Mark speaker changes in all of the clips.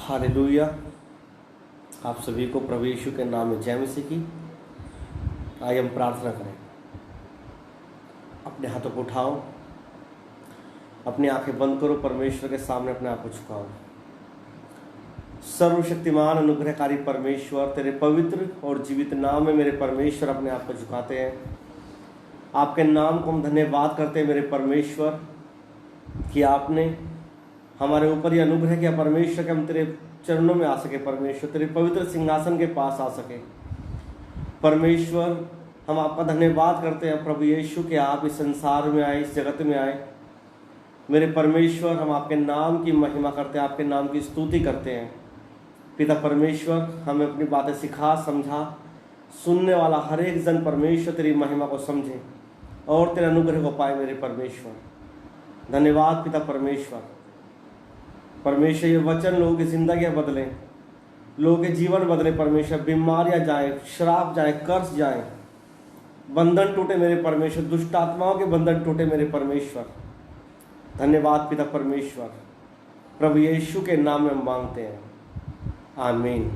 Speaker 1: Hallelujah. आप सभी को प्रभु यीशु के नाम में जय मसीह की। आइए हम प्रार्थना करें। अपने हाथों को उठाओ, अपनी आंखें बंद करो, परमेश्वर के सामने अपने आप को झुकाओ। सर्वशक्तिमान अनुग्रहकारी परमेश्वर, तेरे पवित्र और जीवित नाम में मेरे परमेश्वर अपने आप को झुकाते हैं। आपके नाम को हम धन्यवाद करते हैं मेरे परमेश्वर कि आपने हमारे ऊपर यह अनुग्रह किया परमेश्वर, कि हम तेरे चरणों में आ सके। परमेश्वर, तेरे पवित्र सिंहासन के पास आ सके। परमेश्वर, हम आपका धन्यवाद करते हैं प्रभु यीशु कि आप इस संसार में आए, इस जगत में आए। मेरे परमेश्वर, हम आपके नाम की महिमा करते हैं, आपके नाम की स्तुति करते हैं। पिता परमेश्वर, हमें अपनी बातें सिखा, समझा। सुनने वाला हर एक जन परमेश्वर तेरी महिमा को समझे और तेरे अनुग्रह को पाए। मेरे परमेश्वर, धन्यवाद पिता परमेश्वर। परमेश्वर, ये वचन लोगों की जिंदगियां बदलें, लोगों के जीवन बदले। परमेश्वर, बीमारियां जाए, श्राप जाए, कर्ज जाए, बंधन टूटे मेरे परमेश्वर, दुष्ट आत्माओं के बंधन टूटे मेरे परमेश्वर। धन्यवाद पिता परमेश्वर। प्रभु यीशु के नाम में हम मांगते हैं, आमीन।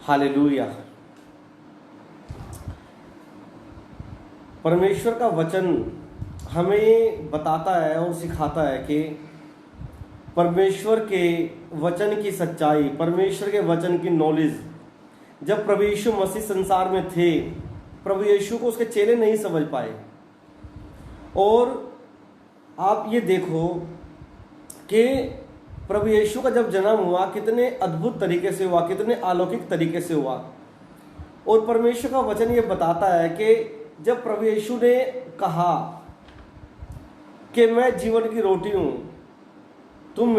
Speaker 1: हालेलुया। परमेश्वर का वचन हमें बताता है और सिखाता है कि परमेश्वर के वचन की सच्चाई, परमेश्वर के वचन की नॉलेज। जब प्रभु यीशु मसीह संसार में थे, प्रभु यीशु को उसके चेले नहीं समझ पाए। और आप ये देखो कि प्रभु यीशु का जब जन्म हुआ, कितने अद्भुत तरीके से हुआ, कितने अलौकिक तरीके से हुआ। और परमेश्वर का वचन ये बताता है कि जब प्रभु यीशु ने कहा कि मैं जीवन की रोटी हूँ, तुम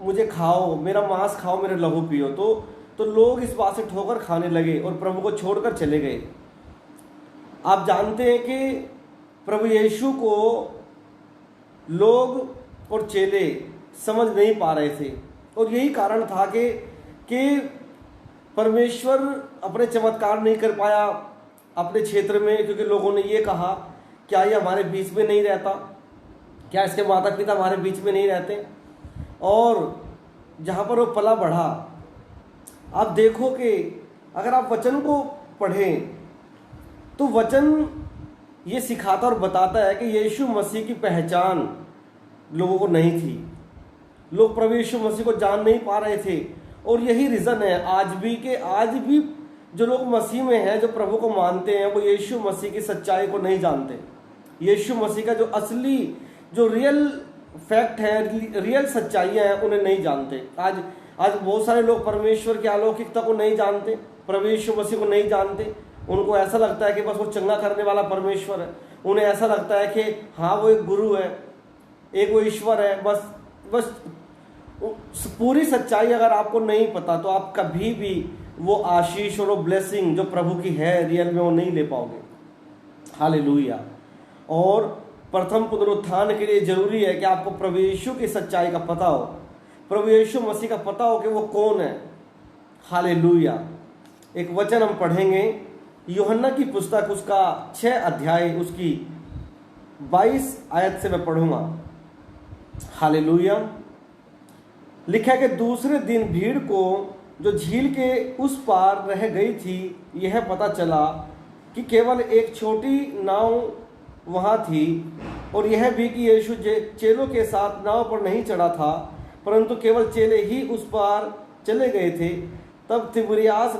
Speaker 1: मुझे खाओ, मेरा मांस खाओ, मेरे लहू पियो, तो लोग इस बात से ठोकर खाने लगे और प्रभु को छोड़कर चले गए। आप जानते हैं कि प्रभु यीशु को लोग और चेले समझ नहीं पा रहे थे। और यही कारण था कि परमेश्वर अपने चमत्कार नहीं कर पाया अपने क्षेत्र में, क्योंकि लोगों ने ये कहा, क्या ये हमारे बीच में नहीं रहता? क्या इसके माता पिता हमारे बीच में नहीं रहते? और जहाँ पर वो पला बढ़ा, आप देखो कि अगर आप वचन को पढ़ें तो वचन ये सिखाता और बताता है कि यीशु मसीह की पहचान लोगों को नहीं थी। लोग प्रभु यीशु मसीह को जान नहीं पा रहे थे। और यही रीज़न है आज भी जो लोग मसीह में हैं, जो प्रभु को मानते हैं, वो यीशु मसीह की सच्चाई को नहीं जानते। यीशु मसीह का जो असली, जो रियल फैक्ट है, रियल सच्चाइयाँ हैं, उन्हें नहीं जानते। आज बहुत सारे लोग परमेश्वर की अलौकिकता को नहीं जानते, प्रभु यीशु मसीह को नहीं जानते। उनको ऐसा लगता है कि बस वो चंगा करने वाला परमेश्वर है। उन्हें ऐसा लगता है कि हाँ, वो एक गुरु है, एक वो ईश्वर है। बस पूरी सच्चाई अगर आपको नहीं पता तो आप कभी भी वो आशीष और वो ब्लेसिंग जो प्रभु की है रियल में, वो नहीं ले पाओगे। हालेलुया। और प्रथम पुनरुत्थान के लिए जरूरी है कि आपको प्रभु यीशु की सच्चाई का पता हो, प्रभु यीशु मसीह का पता हो कि वो कौन है। हालेलुया। एक वचन हम पढ़ेंगे, यूहन्ना की पुस्तक, उसका 6 अध्याय, उसकी 22 आयत से मैं पढ़ूंगा। हालेलुया। लिखा है कि दूसरे दिन भीड़ को जो झील के उस पार रह गई थी, यह पता चला कि केवल एक छोटी नाव वहाँ थी, और यह भी कि यीशु चेलों के साथ नाव पर नहीं चढ़ा था, परंतु केवल चेले ही उस पार चले गए थे। तब तिबिरियास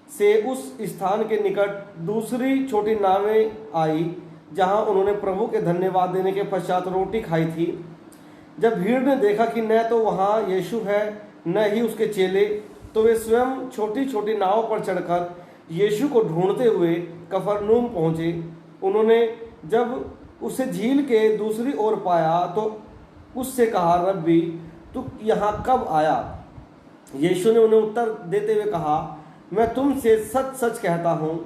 Speaker 1: से उस स्थान के निकट दूसरी छोटी नावें आई, जहाँ उन्होंने प्रभु के धन्यवाद देने के पश्चात रोटी खाई थी। जब भीड़ ने देखा कि न तो वहाँ यीशु है न ही उसके चेले, तो वे स्वयं छोटी छोटी नाव पर चढ़कर यीशु को ढूंढते हुए कफरनहूम पहुँचे। उन्होंने जब उसे झील के दूसरी ओर पाया तो उससे कहा, रब्बी, तू यहाँ कब आया? यीशु ने उन्हें उत्तर देते हुए कहा, मैं तुमसे सच सच कहता हूँ,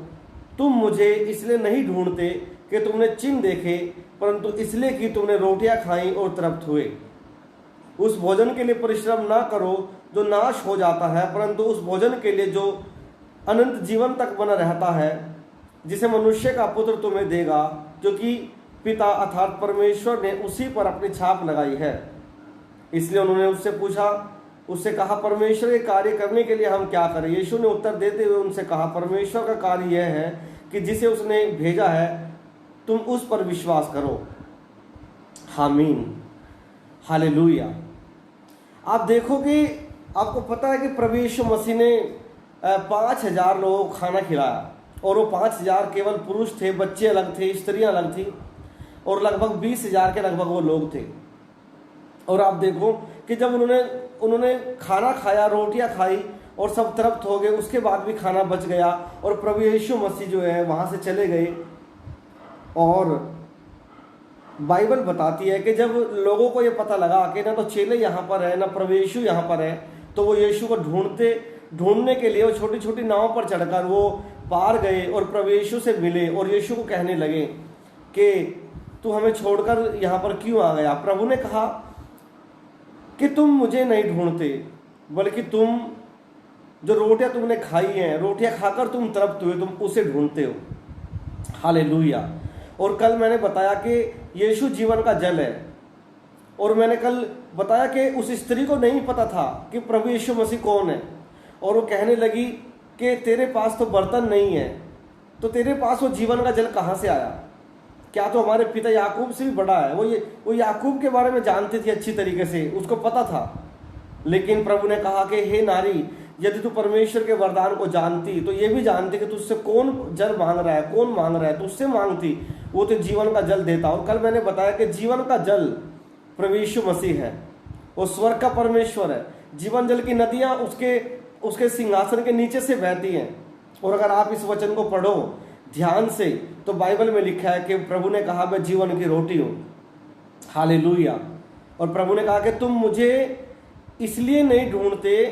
Speaker 1: तुम मुझे इसलिए नहीं ढूंढते कि तुमने चिन्ह देखे, परंतु इसलिए कि तुमने रोटियां खाई और तृप्त हुए। उस भोजन के लिए परिश्रम ना करो जो नाश हो जाता है, परंतु उस भोजन के लिए जो अनंत जीवन तक बना रहता है, जिसे मनुष्य का पुत्र तुम्हें देगा, जो कि पिता अर्थात परमेश्वर ने उसी पर अपनी छाप लगाई है। इसलिए उन्होंने उससे कहा परमेश्वर के कार्य करने के लिए हम क्या करें। यीशु ने उत्तर देते हुए उनसे कहा, परमेश्वर का कार्य यह है कि जिसे उसने भेजा है तुम उस पर विश्वास करो। आमीन, हालेलुया। आप देखो कि आपको पता है कि प्रभु यीशु मसीह ने 5,000 लोगों को खाना खिलाया, और वो 5,000 केवल पुरुष थे, बच्चे अलग थे, स्त्रियां अलग थी, और लगभग 20,000 के लगभग वो लोग थे। और आप देखो कि जब उन्होंने खाना खाया, रोटियां खाई और सब तृप्त हो गए, उसके बाद भी खाना बच गया, और प्रभु यीशु मसीह जो है वहां से चले गए। और बाइबल बताती है कि जब लोगों को ये पता लगा कि ना तो चेले यहाँ पर है, ना प्रभु यीशु यहाँ पर है, तो वो यीशु को ढूंढने के लिए वो छोटी छोटी नावों पर चढ़कर वो पार गए और प्रभु यीशु से मिले, और यीशु को कहने लगे कि तू हमें छोड़कर यहाँ पर क्यों आ गया। प्रभु ने कहा कि तुम मुझे नहीं ढूंढते, बल्कि तुम जो रोटियां तुमने खाई हैं, रोटियां खाकर तुम तृप्त हुए, तुम उसे ढूंढते हो। हालेलुया। और कल मैंने बताया कि यीशु जीवन का जल है, और मैंने कल बताया कि उस स्त्री को नहीं पता था कि प्रभु यीशु मसीह कौन है, और वो कहने लगी कि तेरे पास तो बर्तन नहीं है, तो तेरे पास वो जीवन का जल कहाँ से आया? क्या तो हमारे पिता याकूब से भी बड़ा है? वो याकूब के बारे में जानती थी अच्छी तरीके से, उसको पता था। लेकिन प्रभु ने कहा कि हे नारी, यदि तू परमेश्वर के वरदान को जानती तो ये भी जानती कि तुझसे कौन जल मांग रहा है, कौन मांग रहा है, तुझसे मांगती, वो तो जीवन का जल देता। और कल मैंने बताया कि जीवन का जल प्रभु यीशु मसीह है, वो स्वर्ग का परमेश्वर है। जीवन जल की नदियां उसके सिंहासन के नीचे से बहती हैं। और अगर आप इस वचन को पढ़ो ध्यान से तो बाइबल में लिखा है कि प्रभु ने कहा मैं जीवन की रोटी हूं। हालेलुया। और प्रभु ने कहा कि तुम मुझे इसलिए नहीं ढूंढते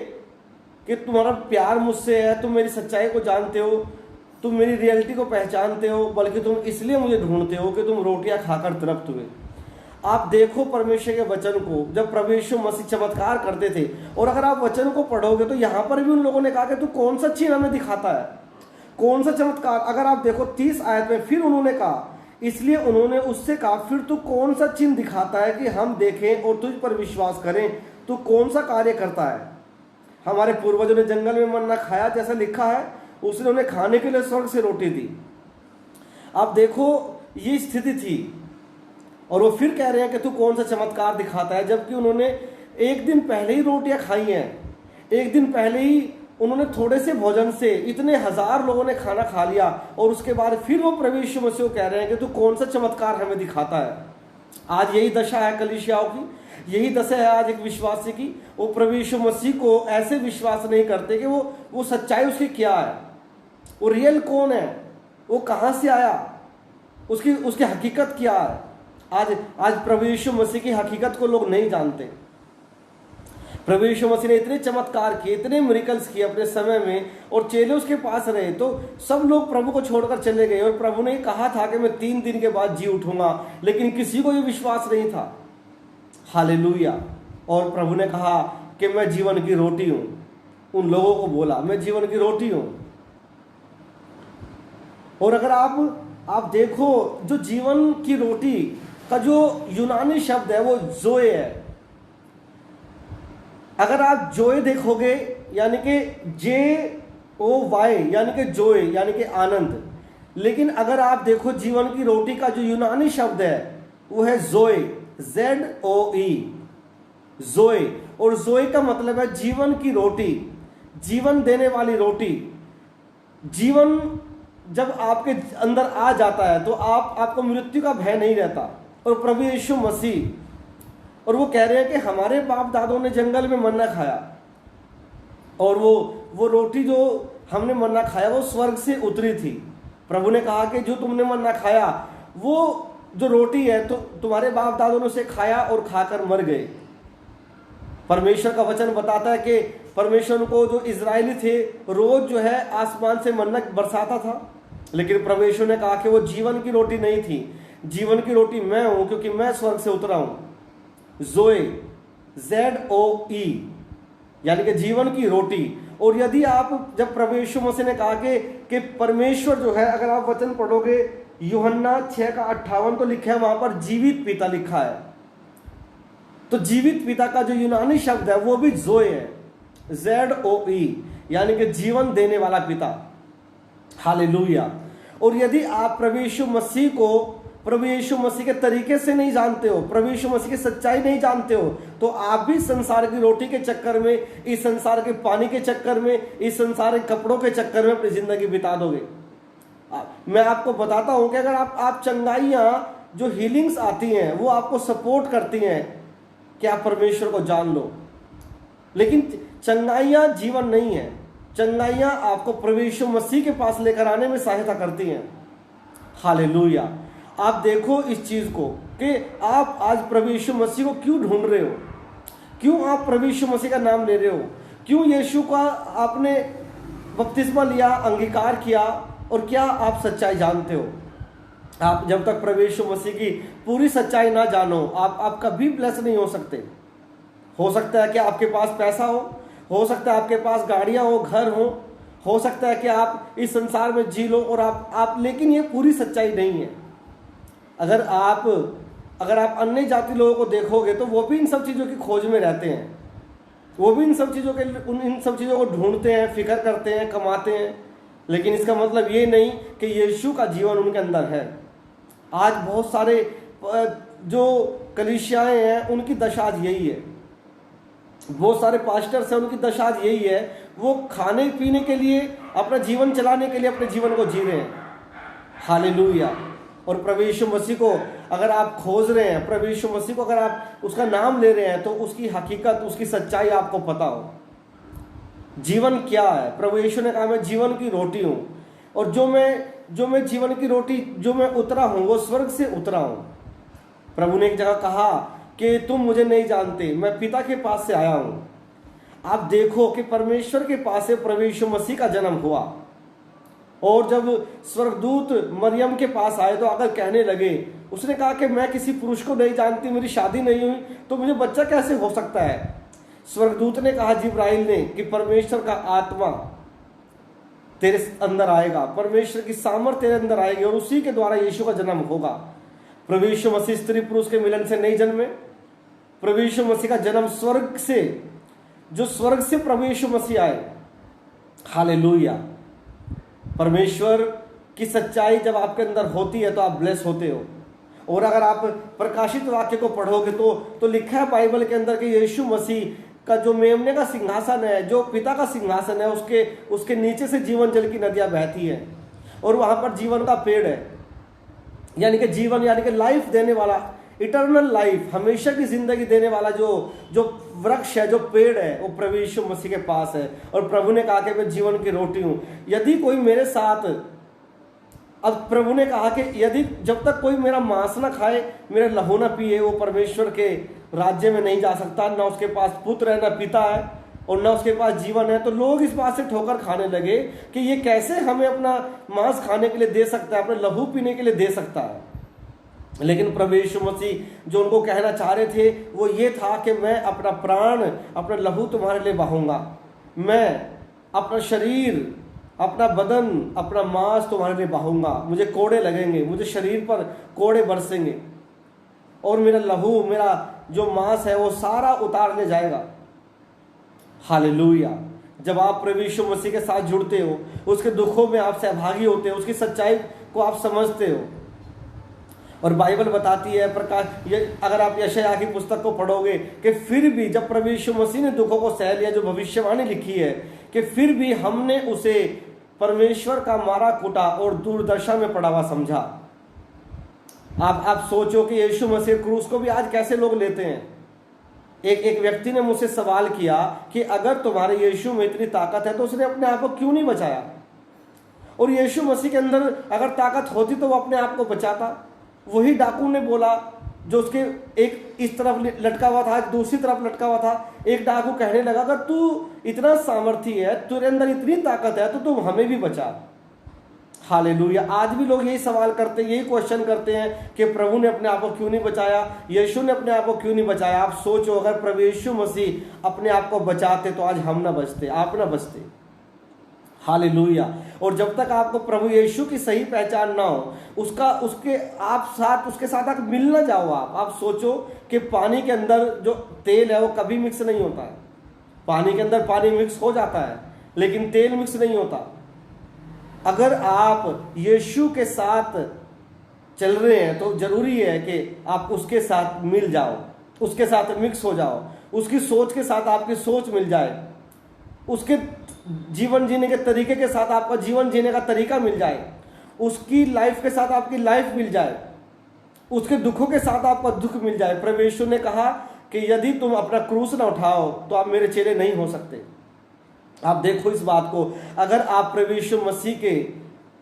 Speaker 1: कि तुम्हारा प्यार मुझसे है, तुम मेरी सच्चाई को जानते हो, तुम मेरी रियलिटी को पहचानते हो, बल्कि तुम इसलिए मुझे ढूंढते हो कि तुम रोटियां खाकर तृप्त हुए। आप देखो परमेश्वर के वचन को, जब प्रभु यीशु मसीह चमत्कार करते थे, और अगर आप वचन को पढ़ोगे तो यहां पर भी उन लोगों ने कहा कि तू कौन सा चिन्ह हमें दिखाता है, कौन सा चमत्कार। अगर आप देखो 30 आयत में फिर उन्होंने कहा, इसलिए उन्होंने उससे कहा फिर तू कौन सा चिन्ह दिखाता है कि हम देखें और तुझ पर विश्वास करें, तू कौन सा कार्य करता है। हमारे पूर्वजों ने जंगल में मन्ना खाया, जैसा लिखा है, उसने उन्हें खाने के लिए स्वर्ग से रोटी दी। आप देखो ये स्थिति थी, और वो फिर कह रहे हैं कि तू कौन सा चमत्कार दिखाता है, जबकि उन्होंने एक दिन पहले ही रोटियां खाई हैं, एक दिन पहले ही उन्होंने थोड़े से भोजन से इतने 1000 लोगों ने खाना खा लिया, और उसके बाद फिर वो प्रभु यीशु मसीह को कह रहे हैं कि तू कौन सा चमत्कार हमें दिखाता है। आज यही दशा है कलीसियाओं की, यही दशा है आज एक विश्वासी की। वो प्रभु यीशु मसीह को ऐसे विश्वास नहीं करते कि वो सच्चाई उसकी क्या है, वो रियल कौन है, वो कहां से आया, उसकी हकीकत क्या है। आज प्रभु यीशु मसीह की हकीकत को लोग नहीं जानते। प्रभु यीशु मसीह ने इतने चमत्कार किए, इतने मिरेकल्स किए अपने समय में, और चेले उसके पास रहे, तो सब लोग प्रभु को छोड़कर चले गए। और प्रभु ने कहा था कि मैं 3 दिन के बाद जी उठूंगा, लेकिन किसी को ये विश्वास नहीं था। हालेलुया। और प्रभु ने कहा कि मैं जीवन की रोटी हूं, उन लोगों को बोला मैं जीवन की रोटी हूं। और अगर आप देखो, जो जीवन की रोटी का जो यूनानी शब्द है वो जोए है। अगर आप जोए देखोगे, यानी कि JOY, यानी कि जोए यानी कि आनंद। लेकिन अगर आप देखो जीवन की रोटी का जो यूनानी शब्द है वो है जोए, ZOE, जोए। और जोए का मतलब है जीवन की रोटी, जीवन देने वाली रोटी। जीवन जब आपके अंदर आ जाता है तो आपको मृत्यु का भय नहीं रहता। और प्रभु यीशु मसीह, और वो कह रहे हैं कि हमारे बाप दादों ने जंगल में मन्ना खाया, और वो रोटी जो हमने मन्ना खाया वो स्वर्ग से उतरी थी। प्रभु ने कहा कि जो तुमने मन्ना खाया वो जो रोटी है तो तुम्हारे बाप दादों ने उसे खाया और खाकर मर गए। परमेश्वर का वचन बताता है कि परमेश्वर को जो इजरायली थे रोज जो है आसमान से मन्ना बरसाता था, लेकिन परमेश्वर ने कहा कि वो जीवन की रोटी नहीं थी। जीवन की रोटी मैं हूं, क्योंकि मैं स्वर्ग से उतरा हूं। जोए, ZOE, यानी कि जीवन की रोटी। और यदि आप, जब प्रभु यीशु मसीह ने कहा कि परमेश्वर जो है, अगर आप वचन पढ़ोगे यूहन्ना 6:58 तो लिखा है वहां पर जीवित पिता लिखा है। तो जीवित पिता का जो यूनानी शब्द है वो भी जोए है, ZOE, यानी कि जीवन देने वाला पिता। हालेलुया। और यदि आप प्रभु यीशु मसीह को, प्रभु यीशु मसीह के तरीके से नहीं जानते हो, प्रभु यीशु मसीह की सच्चाई नहीं जानते हो, तो आप भी संसार की रोटी के चक्कर में, इस संसार के पानी के चक्कर में, इस संसार के कपड़ों के चक्कर में अपनी जिंदगी बिता दोगे। मैं आपको बताता हूं कि अगर आप चंगाइयां, जो हीलिंग्स आती हैं, वो आपको सपोर्ट करती हैं कि आप परमेश्वर को जान लो, लेकिन चंगाइयां जीवन नहीं है। चंगाइयां आपको प्रभु यीशु मसीह के पास लेकर आने में सहायता करती हैं। हालेलुया। आप देखो इस चीज को कि आप आज प्रभु यीशु मसीह को क्यों ढूंढ रहे हो, क्यों आप प्रभु यीशु मसीह का नाम ले रहे हो, क्यों यीशु का आपने बपतिस्मा लिया, अंगीकार किया, और क्या आप सच्चाई जानते हो? आप जब तक प्रभु यीशु मसीह की पूरी सच्चाई ना जानो, आप कभी ब्लेस नहीं हो सकते। हो सकता है कि आपके पास पैसा हो सकता है आपके पास गाड़ियां हो, घर हो सकता है कि आप इस संसार में जी लो, और आप लेकिन ये पूरी सच्चाई नहीं है। अगर आप अन्य जाति लोगों को देखोगे तो वो भी इन सब चीज़ों की खोज में रहते हैं, वो भी इन सब चीज़ों को ढूंढते हैं, फिक्र करते हैं, कमाते हैं, लेकिन इसका मतलब ये नहीं कि यीशु का जीवन उनके अंदर है। आज बहुत सारे जो कलीसियाएं हैं उनकी दशा आज यही है, बहुत सारे पास्टर्स हैं उनकी दशा आज यही है, वो खाने पीने के लिए, अपना जीवन चलाने के लिए अपने जीवन को जी रहे हैं। हालेलुया। और प्रभु यीशु मसीह को अगर आप खोज रहे हैं, प्रभु यीशु मसीह को अगर आप उसका नाम ले रहे हैं, तो उसकी हकीकत, उसकी सच्चाई आपको पता हो। जीवन क्या है? प्रभु यीशु ने कहा मैं जीवन की रोटी हूं, और जो मैं जीवन की रोटी जो मैं उतरा हूं वो स्वर्ग से उतरा हूं। प्रभु ने एक जगह कहा कि तुम मुझे नहीं जानते, मैं पिता के पास से आया हूं। आप देखो कि परमेश्वर के पास से प्रभु यीशु मसीह का जन्म हुआ, और जब स्वर्गदूत मरियम के पास आए तो आकर कहने लगे, उसने कहा कि मैं किसी पुरुष को नहीं जानती, मेरी शादी नहीं हुई, तो मुझे बच्चा कैसे हो सकता है? स्वर्गदूत ने कहा जिब्राइल ने कि परमेश्वर का आत्मा तेरे अंदर आएगा, परमेश्वर की सामर्थ तेरे अंदर आएगी, और उसी के द्वारा यीशु का जन्म होगा। प्रभु यीशु मसीह स्त्री पुरुष के मिलन से नहीं जन्मे, प्रभु यीशु मसीह का जन्म स्वर्ग से, जो स्वर्ग से प्रभु यीशु मसीह आए। हालेलुया। परमेश्वर की सच्चाई जब आपके अंदर होती है तो आप ब्लेस होते हो। और अगर आप प्रकाशित वाक्य को पढ़ोगे तो लिखा है बाइबल के अंदर कि यीशु मसीह का जो मेमने का सिंहासन है, जो पिता का सिंहासन है, उसके नीचे से जीवन जल की नदियां बहती हैं, और वहां पर जीवन का पेड़ है, यानी कि जीवन, यानी कि लाइफ देने वाला, इटर्नल लाइफ, हमेशा की जिंदगी देने वाला जो वृक्ष है, जो पेड़ है, वो प्रभु यीशु मसीह के पास है। और प्रभु ने कहा कि मैं जीवन की रोटी हूं। यदि कोई मेरे साथ, अब प्रभु ने कहा कि यदि जब तक कोई मेरा मांस ना खाए, मेरा लहू ना पिए, वो परमेश्वर के राज्य में नहीं जा सकता। ना उसके पास पुत्र है, ना पिता है, और ना उसके पास जीवन है। तो लोग इस बात से ठोकर खाने लगे कि ये कैसे हमें अपना मांस खाने के लिए दे सकता है, अपने लहू पीने के लिए दे सकता है। लेकिन प्रभु यीशु मसीह जो उनको कहना चाह रहे थे वो ये था कि मैं अपना प्राण, अपना लहू तुम्हारे लिए बहाऊंगा, मैं अपना शरीर, अपना बदन, अपना मांस तुम्हारे लिए बहाऊंगा। मुझे कोड़े लगेंगे, मुझे शरीर पर कोड़े बरसेंगे, और मेरा लहू, मेरा जो मांस है वो सारा उतार ले जाएगा। हालेलुया। जब आप प्रभु यीशु मसीह के साथ जुड़ते हो, उसके दुखों में आप सहभागी होते हो, उसकी सच्चाई को आप समझते हो। और बाइबल बताती है अगर आप यशायाह की पुस्तक को पढ़ोगे कि फिर भी जब प्रभु यीशु मसीह ने दुखों को सह लिया, जो भविष्यवाणी लिखी है कि फिर भी हमने उसे परमेश्वर का मारा कुटा और दुर्दशा में पड़ा हुआ समझा। आप सोचो कि यीशु मसीह क्रूस को भी आज कैसे लोग लेते हैं। एक व्यक्ति ने मुझसे सवाल किया कि अगर तुम्हारे यीशु में इतनी ताकत है तो उसने अपने आप को क्यों नहीं बचाया, और यीशु मसीह के अंदर अगर ताकत होती तो वो अपने आप को बचाता। वही डाकू ने बोला, जो उसके एक इस तरफ लटका हुआ था, दूसरी तरफ लटका हुआ था। एक डाकू कहने लगा अगर तू इतना सामर्थी है, तेरे अंदर इतनी ताकत है, तो तुम हमें भी बचा। हालेलुया। आज भी लोग यही सवाल करते हैं, यही क्वेश्चन करते हैं कि प्रभु ने अपने आप को क्यों नहीं बचाया, यीशु ने अपने आप को क्यों नहीं बचाया। आप सोचो, अगर प्रभु यीशु मसीह अपने आप को बचाते तो आज हम ना बचते, आप ना बचते। हालेलुया। और जब तक आपको प्रभु यीशु की सही पहचान ना हो, उसके साथ आप मिल ना जाओ। आप सोचो कि पानी के अंदर जो तेल है वो कभी मिक्स नहीं होता है। पानी के अंदर पानी मिक्स हो जाता है लेकिन तेल मिक्स नहीं होता। अगर आप यीशु के साथ चल रहे हैं तो जरूरी है कि आप उसके साथ मिल जाओ, उसके साथ मिक्स हो जाओ, उसकी सोच के साथ आपकी सोच मिल जाए, उसके जीवन जीने के तरीके के साथ आपका जीवन जीने का तरीका मिल जाए, उसकी लाइफ के साथ आपकी लाइफ मिल जाए, उसके दुखों के साथ आपका दुख मिल जाए। प्रभु यीशु ने कहा कि यदि तुम अपना क्रूस ना उठाओ तो आप मेरे चेले नहीं हो सकते। आप देखो इस बात को, अगर आप प्रभु यीशु मसीह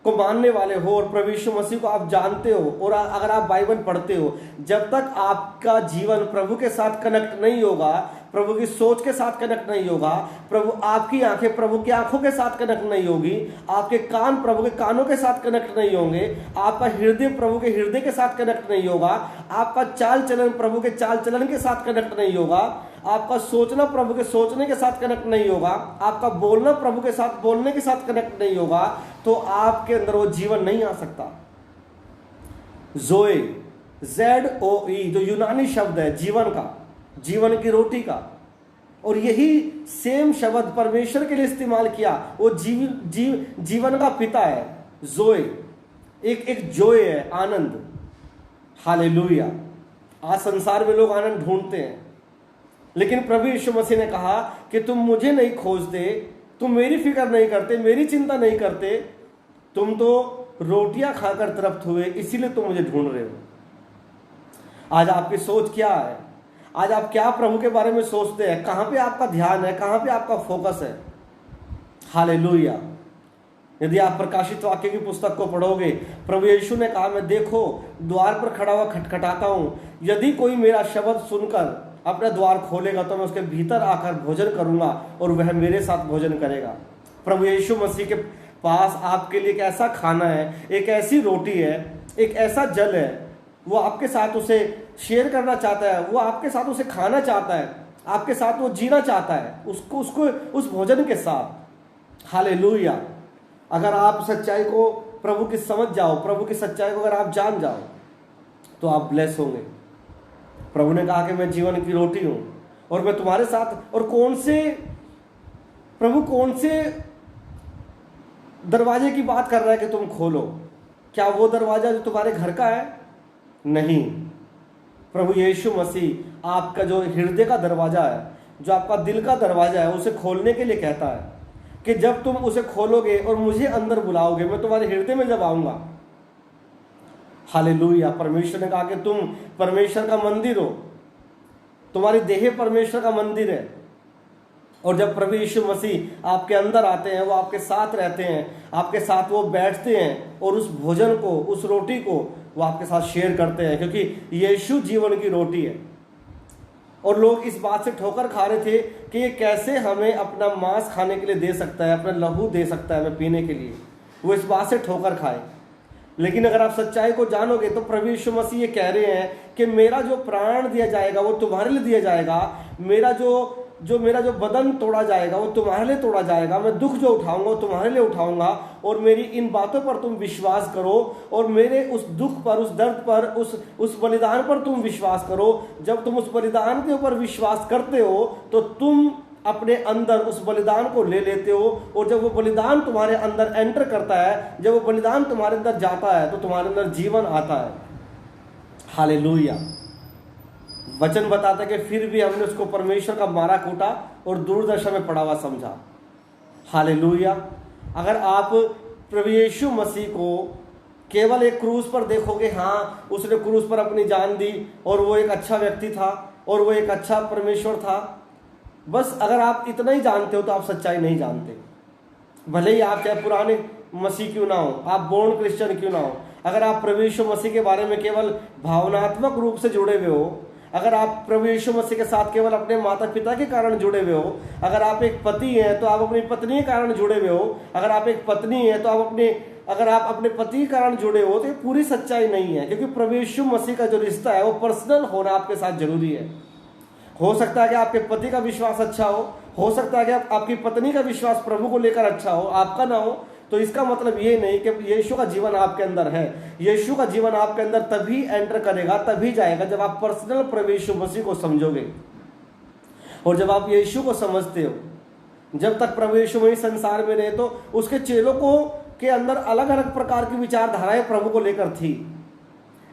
Speaker 1: को मानने वाले हो और प्रभु यीशु मसीह को आप जानते हो और अगर आप बाइबल पढ़ते हो, जब तक आपका जीवन प्रभु के साथ कनेक्ट नहीं होगा, प्रभु की सोच के साथ कनेक्ट नहीं होगा, प्रभु आपकी आंखें प्रभु की आंखों के साथ कनेक्ट नहीं होगी, आपके कान प्रभु के कानों के साथ कनेक्ट नहीं होंगे, आपका हृदय प्रभु के हृदय के साथ कनेक्ट नहीं होगा, आपका चाल चलन प्रभु के चाल चलन के साथ कनेक्ट नहीं होगा, आपका सोचना प्रभु के सोचने के साथ कनेक्ट नहीं होगा, आपका बोलना प्रभु के साथ बोलने के साथ कनेक्ट नहीं होगा, तो आपके अंदर वो जीवन नहीं आ सकता। ज़ोए, ZOE, जो यूनानी शब्द है जीवन का, जीवन की रोटी का, और यही सेम शब्द परमेश्वर के लिए इस्तेमाल किया। वो जीवन का पिता है, ज़ोए, एक जोय है, आनंद। हालेलुया। आज संसार में लोग आनंद ढूंढते हैं, लेकिन प्रभु यीशु मसीह ने कहा कि तुम मुझे नहीं खोजते, तुम मेरी फिक्र नहीं करते, मेरी चिंता नहीं करते, तुम तो रोटियां खाकर तृप्त हुए, इसीलिए तुम मुझे ढूंढ रहे हो। आज आपकी सोच क्या है? आज आप क्या प्रभु के बारे में सोचते हैं? कहां पे आपका ध्यान है? कहां पे आपका फोकस है? हालेलुया। यदि आप प्रकाशित वाक्य की पुस्तक को पढ़ोगे, प्रभु यीशु ने कहा, मैं देखो द्वार पर खड़ा हुआ खटखटाता हूं, यदि कोई मेरा शब्द सुनकर अपना द्वार खोलेगा तो मैं उसके भीतर आकर भोजन करूंगा और वह मेरे साथ भोजन करेगा। प्रभु यीशु मसीह के पास आपके लिए एक ऐसा खाना है, एक ऐसी रोटी है, एक ऐसा जल है, वो आपके साथ उसे शेयर करना चाहता है, वो आपके साथ उसे खाना चाहता है, आपके साथ वो जीना चाहता है, उसको उस भोजन के साथ। हालेलुया। अगर आप सच्चाई को प्रभु की समझ जाओ, प्रभु की सच्चाई को अगर आप जान जाओ तो आप ब्लेस होंगे। प्रभु ने कहा कि मैं जीवन की रोटी हूं और मैं तुम्हारे साथ। और प्रभु कौन से दरवाजे की बात कर रहा है कि तुम खोलो? क्या वो दरवाजा जो तुम्हारे घर का है? नहीं। प्रभु यीशु मसीह आपका जो हृदय का दरवाजा है, जो आपका दिल का दरवाजा है, उसे खोलने के लिए कहता है कि जब तुम उसे खोलोगे और मुझे अंदर बुलाओगे, मैं तुम्हारे हृदय में जब आऊंगा। हालेलुया। परमेश्वर ने कहा कि तुम परमेश्वर का मंदिर हो, तुम्हारी देह परमेश्वर का मंदिर है। और जब प्रभु यीशु मसीह आपके अंदर आते हैं, वो आपके साथ रहते हैं, आपके साथ वो बैठते हैं और उस भोजन को, उस रोटी को वो आपके साथ शेयर करते हैं, क्योंकि यीशु जीवन की रोटी है। और लोग इस बात से ठोकर खा रहे थे कि ये कैसे हमें अपना मांस खाने के लिए दे सकता है, अपना लहू दे सकता है हमें पीने के लिए। वो इस बात से ठोकर खाए। लेकिन अगर आप सच्चाई को जानोगे तो प्रभु यीशु मसीह ये कह रहे हैं कि मेरा जो प्राण दिया जाएगा वो तुम्हारे लिए दिया जाएगा, मेरा जो बदन तोड़ा जाएगा वो तुम्हारे लिए तोड़ा जाएगा, मैं दुख जो उठाऊंगा वो तुम्हारे लिए उठाऊंगा। और मेरी इन बातों पर तुम विश्वास करो और मेरे उस दुख पर, उस दर्द पर, उस बलिदान पर तुम विश्वास करो। जब तुम उस बलिदान के ऊपर विश्वास करते हो तो तुम अपने अंदर उस बलिदान को ले लेते हो। और जब वो बलिदान तुम्हारे अंदर एंटर करता है, जब वो बलिदान तुम्हारे अंदर जाता है, तो तुम्हारे अंदर जीवन आता है। हालेलुया। वचन बताता है कि फिर भी हमने उसको परमेश्वर का मारा कूटा और दूरदर्शन में पड़ा हुआ समझा। हालेलुया। अगर आप प्रभु यीशु मसीह को केवल एक क्रूस पर देखोगे, हाँ उसने क्रूस पर अपनी जान दी और वो एक अच्छा व्यक्ति था और वो एक अच्छा परमेश्वर था, बस अगर आप इतना ही जानते हो तो आप सच्चाई नहीं जानते। भले ही आप चाहे पुराने मसीह क्यों ना हो, आप बोर्न क्रिश्चियन क्यों ना हो, अगर आप प्रभु यीशु मसीह के बारे में केवल भावनात्मक रूप से जुड़े हुए हो, अगर आप प्रभु यीशु मसीह के साथ केवल अपने माता पिता के कारण जुड़े हुए हो, अगर आप एक पति हैं तो आप अपनी पत्नी के कारण जुड़े हुए हो, अगर आप एक पत्नी हैं तो अगर आप अपने पति के कारण जुड़े हो, तो ये पूरी सच्चाई नहीं है। क्योंकि प्रभु यीशु मसीह का जो रिश्ता है वो पर्सनल होना आपके साथ जरूरी है। हो सकता है कि आपके पति का विश्वास अच्छा हो सकता है कि आपकी पत्नी का विश्वास प्रभु को लेकर अच्छा हो, आपका ना हो, तो इसका मतलब ये नहीं कि यीशु का जीवन आपके अंदर है। यीशु का जीवन आपके अंदर तभी एंटर करेगा, तभी जाएगा जब आप पर्सनल प्रभु यीशु मसीह को समझोगे। और जब आप यीशु को समझते हो, जब तक प्रभु यीशु मसीह संसार में रहे तो उसके चेलों को के अंदर अलग अलग प्रकार की विचारधाराएं प्रभु को लेकर थी।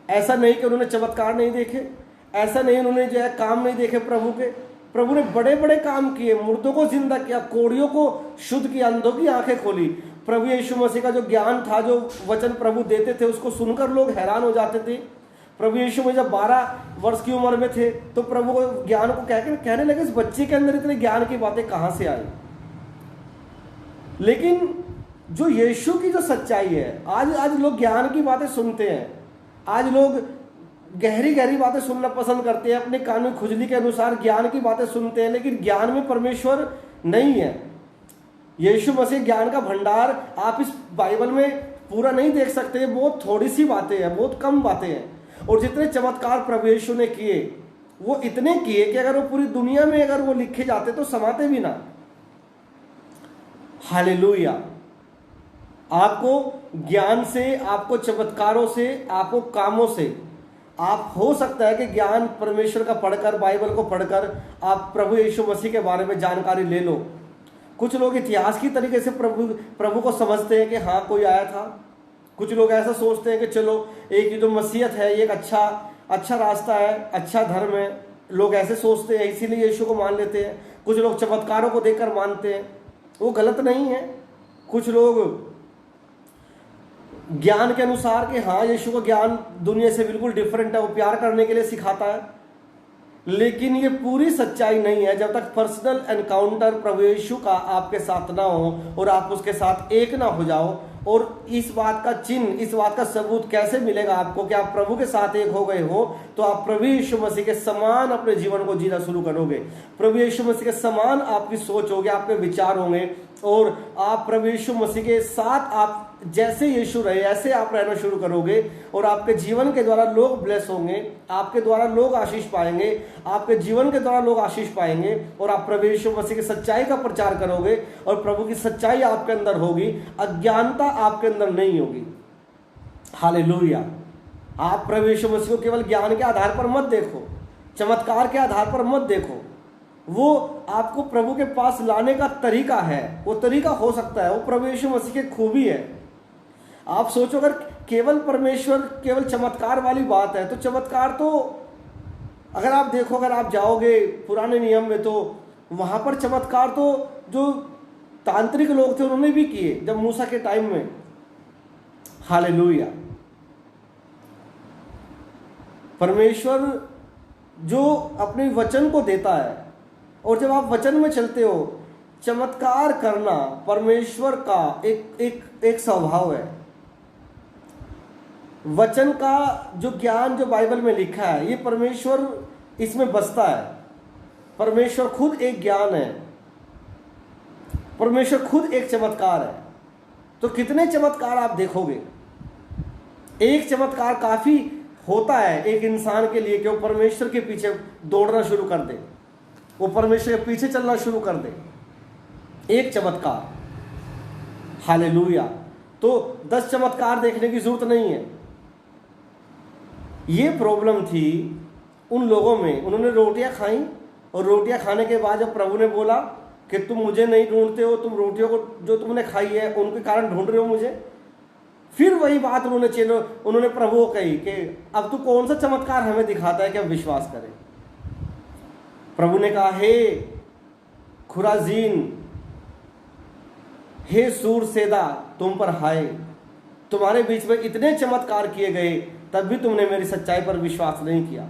Speaker 1: ऐसा नहीं कि उन्होंने चमत्कार नहीं देखे, ऐसा नहीं उन्होंने जो है काम नहीं देखे प्रभु के। प्रभु ने बड़े बड़े काम किए, मुर्दों को जिंदा किया, कोढ़ियों को शुद्ध किया, अंधों की आंखें खोली। प्रभु यीशु मसीह का जो ज्ञान था, जो वचन प्रभु देते थे, उसको सुनकर लोग हैरान हो जाते थे। प्रभु यीशु मसीह जब 12 वर्ष की उम्र में थे तो प्रभु को ज्ञान को कहने लगे, इस बच्चे के अंदर इतने ज्ञान की बातें कहां से आई। लेकिन जो यीशु की जो सच्चाई है, आज लोग ज्ञान की बातें सुनते हैं, आज लोग गहरी गहरी बातें सुनना पसंद करते हैं, अपने कान में खुजली के अनुसार ज्ञान की बातें सुनते हैं, लेकिन ज्ञान में परमेश्वर नहीं है। यीशु मसीह ज्ञान का भंडार आप इस बाइबल में पूरा नहीं देख सकते, बहुत थोड़ी सी बातें हैं, बहुत कम बातें हैं। और जितने चमत्कार प्रभु यीशु ने किए वो इतने किए कि अगर वो पूरी दुनिया में अगर वो लिखे जाते तो समाते भी ना। हालेलुया। आपको ज्ञान से, आपको चमत्कारों से, आपको कामों से, आप हो सकता है कि ज्ञान परमेश्वर का पढ़कर, बाइबल को पढ़कर आप प्रभु यीशु मसीह के बारे में जानकारी ले लो। कुछ लोग इतिहास की तरीके से प्रभु को समझते हैं कि हाँ कोई आया था। कुछ लोग ऐसा सोचते हैं कि चलो एक जो मसीहत है ये एक अच्छा रास्ता है, अच्छा धर्म है, लोग ऐसे सोचते हैं, इसीलिए यीशु को मान लेते हैं। कुछ लोग चमत्कारों को देखकर मानते हैं, वो गलत नहीं है। कुछ लोग ज्ञान के अनुसार कि हाँ यीशु का ज्ञान दुनिया से बिल्कुल डिफरेंट है, वो प्यार करने के लिए सिखाता है, लेकिन ये पूरी सच्चाई नहीं है जब तक पर्सनल एनकाउंटर प्रभु यीशु का आपके साथ ना हो और आप उसके साथ एक ना हो जाओ। और इस बात का चिन्ह, इस बात का सबूत कैसे मिलेगा आपको कि आप प्रभु के साथ एक हो गए हो, तो आप प्रभु यीशु मसीह के समान अपने जीवन को जीना शुरू करोगे। प्रभु यीशु मसीह के समान आपकी सोच होगी, आपके विचार होंगे, और आप प्रभु यीशु मसीह के साथ आप जैसे यीशु रहे ऐसे आप रहना शुरू करोगे। और आपके जीवन के द्वारा लोग ब्लेस होंगे, आपके द्वारा लोग आशीष पाएंगे, आपके जीवन के द्वारा लोग आशीष पाएंगे। और आप प्रभु यीशु मसीह की सच्चाई का प्रचार करोगे और प्रभु की सच्चाई आपके अंदर होगी, अज्ञानता आपके अंदर नहीं होगी। हालेलुया। आप प्रभु यीशु मसीह को केवल ज्ञान के आधार पर मत देखो, चमत्कार के आधार पर मत देखो। वो आपको प्रभु के पास लाने का तरीका है, वो तरीका हो सकता है, वो प्रभु यीशु मसीह की खूबी है। आप सोचो अगर केवल परमेश्वर केवल चमत्कार वाली बात है, तो चमत्कार तो अगर आप देखो, अगर आप जाओगे पुराने नियम में तो वहां पर चमत्कार तो जो तांत्रिक लोग थे उन्होंने भी किए जब मूसा के टाइम में। हालेलुया। परमेश्वर जो अपने वचन को देता है, और जब आप वचन में चलते हो, चमत्कार करना परमेश्वर का एक स्वभाव है। वचन का जो ज्ञान जो बाइबल में लिखा है, ये परमेश्वर इसमें बसता है। परमेश्वर खुद एक ज्ञान है, परमेश्वर खुद एक चमत्कार है। तो कितने चमत्कार आप देखोगे। एक चमत्कार काफी होता है एक इंसान के लिए कि वो परमेश्वर के पीछे दौड़ना शुरू कर दे, वो परमेश्वर के पीछे चलना शुरू कर दे। एक चमत्कार। हालेलुया। तो 10 चमत्कार देखने की जरूरत नहीं है। ये प्रॉब्लम थी उन लोगों में। उन्होंने रोटियां खाई और रोटियां खाने के बाद जब प्रभु ने बोला कि तुम मुझे नहीं ढूंढते हो, तुम रोटियों को जो तुमने खाई है उनके कारण ढूंढ रहे हो मुझे, फिर वही बात उन्होंने प्रभु को कही कि अब तू कौन सा चमत्कार हमें दिखाता है कि हम विश्वास करें। प्रभु ने कहा, हे खुराजीन, हे सूर सेदा, तुम पर हाय, तुम्हारे बीच में इतने चमत्कार किए गए तब भी तुमने मेरी सच्चाई पर विश्वास नहीं किया।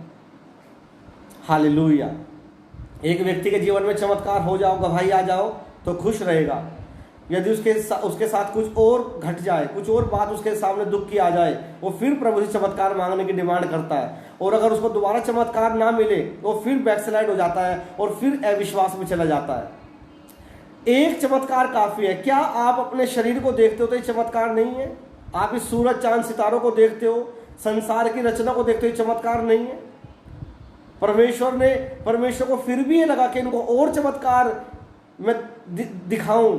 Speaker 1: हालेलुया। एक व्यक्ति के जीवन में चमत्कार हो जाओ, गवाही आ जाओ तो खुश रहेगा। यदि उसके साथ कुछ और घट जाए, कुछ और बात उसके सामने दुख की आ जाए, वो फिर प्रभु से चमत्कार मांगने की डिमांड करता है। और अगर उसको दोबारा चमत्कार ना मिले वो फिर बैकस्लाइड हो जाता है और फिर अविश्वास में चला जाता है। एक चमत्कार काफी है। क्या आप अपने शरीर को देखते हो तो ये चमत्कार नहीं है? आप इस सूरज चांद सितारों को देखते हो, संसार की रचना को देखते हो, चमत्कार नहीं है? परमेश्वर को फिर भी ये लगा कि इनको और चमत्कार मैं दिखाऊं।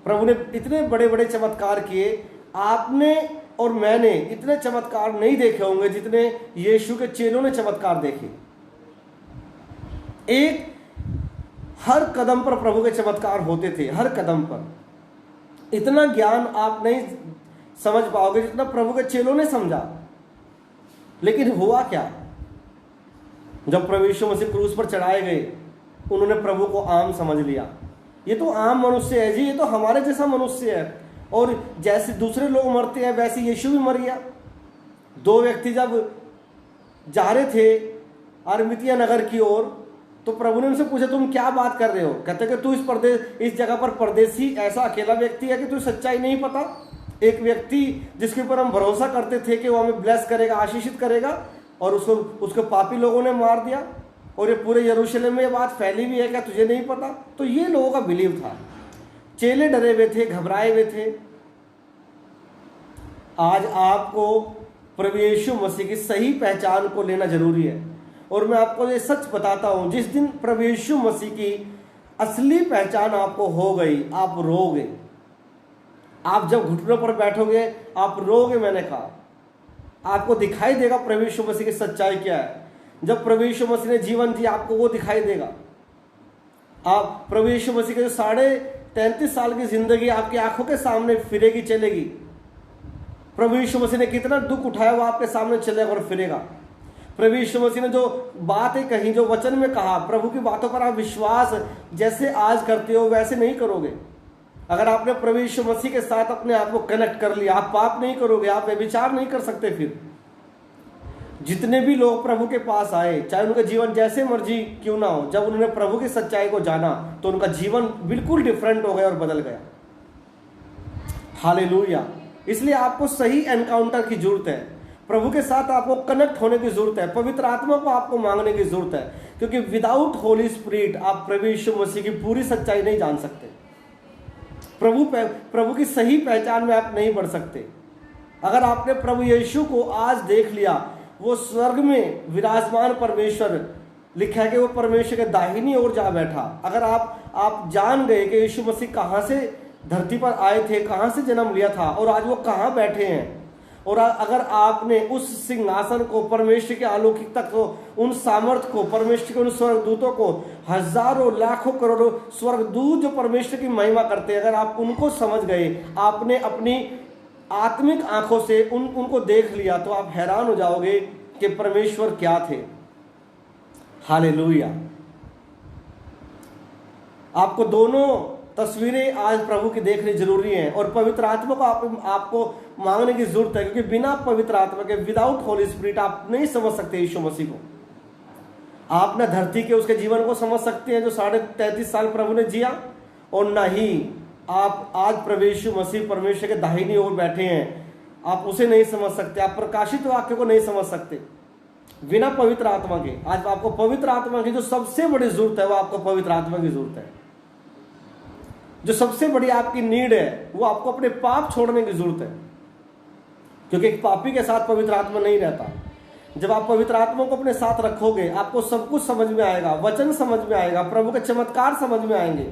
Speaker 1: प्रभु ने इतने बड़े बड़े चमत्कार किए, आपने और मैंने इतने चमत्कार नहीं देखे होंगे जितने यीशु के चेलों ने चमत्कार देखे। एक हर कदम पर प्रभु के चमत्कार होते थे, हर कदम पर। इतना ज्ञान आप नहीं समझ पाओगे जितना प्रभु के चेलों ने समझा। लेकिन हुआ क्या? जब प्रभु यीशु मसीह क्रूस पर चढ़ाए गए, उन्होंने प्रभु को आम समझ लिया। ये तो आम मनुष्य है जी, ये तो हमारे जैसा मनुष्य है, और जैसे दूसरे लोग मरते हैं वैसे यीशु भी मर गया। दो व्यक्ति जब जा रहे थे अरमितिया नगर की ओर, तो प्रभु ने उनसे पूछा, तुम क्या बात कर रहे हो? कहते कि तू इस जगह पर परदेसी ऐसा अकेला व्यक्ति है कि तू सच्चाई नहीं पता। एक व्यक्ति जिसके ऊपर हम भरोसा करते थे कि वो हमें ब्लेस करेगा, आशीषित करेगा, और उसको पापी लोगों ने मार दिया, और ये पूरे यरूशलेम में ये बात फैली भी है, क्या तुझे नहीं पता? तो ये लोगों का बिलीव था। चेले डरे हुए थे, घबराए हुए थे। आज आपको प्रभु यीशु मसीह की सही पहचान को लेना जरूरी है। और मैं आपको ये सच बताता हूं, जिस दिन प्रभु यीशु मसीह की असली पहचान आपको हो गई, आप रोगे। आप जब घुटनों पर बैठोगे आप रोगे। मैंने कहा, आपको दिखाई देगा प्रभु यीशु मसीह की सच्चाई क्या है। जब प्रभु यीशु मसीह ने जीवन दिया, आपको वो दिखाई देगा। आप प्रभु यीशु मसीह के 33.5 साल की जिंदगी आपकी आंखों के सामने फिरेगी, चलेगी। प्रभु यीशु मसीह ने कितना दुख उठाया वो आपके सामने चलेगा और फिरेगा। प्रभु यीशु मसीह ने जो बातें कही, जो वचन में कहा, प्रभु की बातों पर आप विश्वास जैसे आज करते हो वैसे नहीं करोगे। अगर आपने प्रभु यीशु मसीह के साथ अपने आप को कनेक्ट कर लिया, आप पाप नहीं करोगे, आप व्यभिचार नहीं कर सकते। फिर जितने भी लोग प्रभु के पास आए, चाहे उनका जीवन जैसे मर्जी क्यों ना हो, जब उन्होंने प्रभु की सच्चाई को जाना तो उनका जीवन बिल्कुल डिफरेंट हो गया और बदल गया। हालेलुया। इसलिए आपको सही एनकाउंटर की जरूरत है। प्रभु के साथ आपको कनेक्ट होने की जरूरत है। पवित्र आत्मा को आपको मांगने की जरूरत है, क्योंकि विदाउट होली स्पिरिट आप प्रभु यीशु मसीह की पूरी सच्चाई नहीं जान सकते। प्रभु की सही पहचान में आप नहीं बढ़ सकते। अगर आपने प्रभु यीशु को आज देख लिया, वो स्वर्ग में विराजमान परमेश्वर, लिखा है कि वो परमेश्वर के दाहिनी ओर जा बैठा। अगर आप जान गए कि यीशु मसीह कहाँ से धरती पर आए थे, कहाँ से जन्म लिया था और आज वो कहाँ बैठे हैं, और अगर आपने उस सिंहासन को, परमेश्वर के अलौकिकता को, उन सामर्थ्य को, परमेश्वर के उन स्वर्गदूतों को, हजारों लाखों करोड़ों स्वर्गदूत जो परमेश्वर की महिमा करते हैं, अगर आप उनको समझ गए, आपने अपनी आत्मिक आंखों से उनको देख लिया, तो आप हैरान हो जाओगे कि परमेश्वर क्या थे। हालेलुया। आपको दोनों तस्वीरें आज प्रभु की देखनी जरूरी है, और पवित्र आत्मा को आपको मांगने की जरूरत है, क्योंकि बिना पवित्र आत्मा के, विदाउट होली स्पिरिट, आप नहीं समझ सकते यीशु मसीह को। आप ना धरती के उसके जीवन को समझ सकते हैं जो 33.5 साल प्रभु ने जिया, और ना ही आप आज प्रभु यीशु मसीह परमेश्वर के दाहिनी ओर बैठे हैं, आप उसे नहीं समझ सकते। आप प्रकाशित वाक्य को नहीं समझ सकते बिना पवित्र आत्मा के। आज आपको पवित्र आत्मा की जो सबसे बड़ी जरूरत है, वो आपको पवित्र आत्मा की जरूरत है। जो सबसे बड़ी आपकी नीड है, वो आपको अपने पाप छोड़ने की जरूरत है, क्योंकि एक पापी के साथ पवित्र आत्मा नहीं रहता। जब आप पवित्र आत्मा को अपने साथ रखोगे, आपको सब कुछ समझ में आएगा, वचन समझ में आएगा, प्रभु के चमत्कार समझ में आएंगे,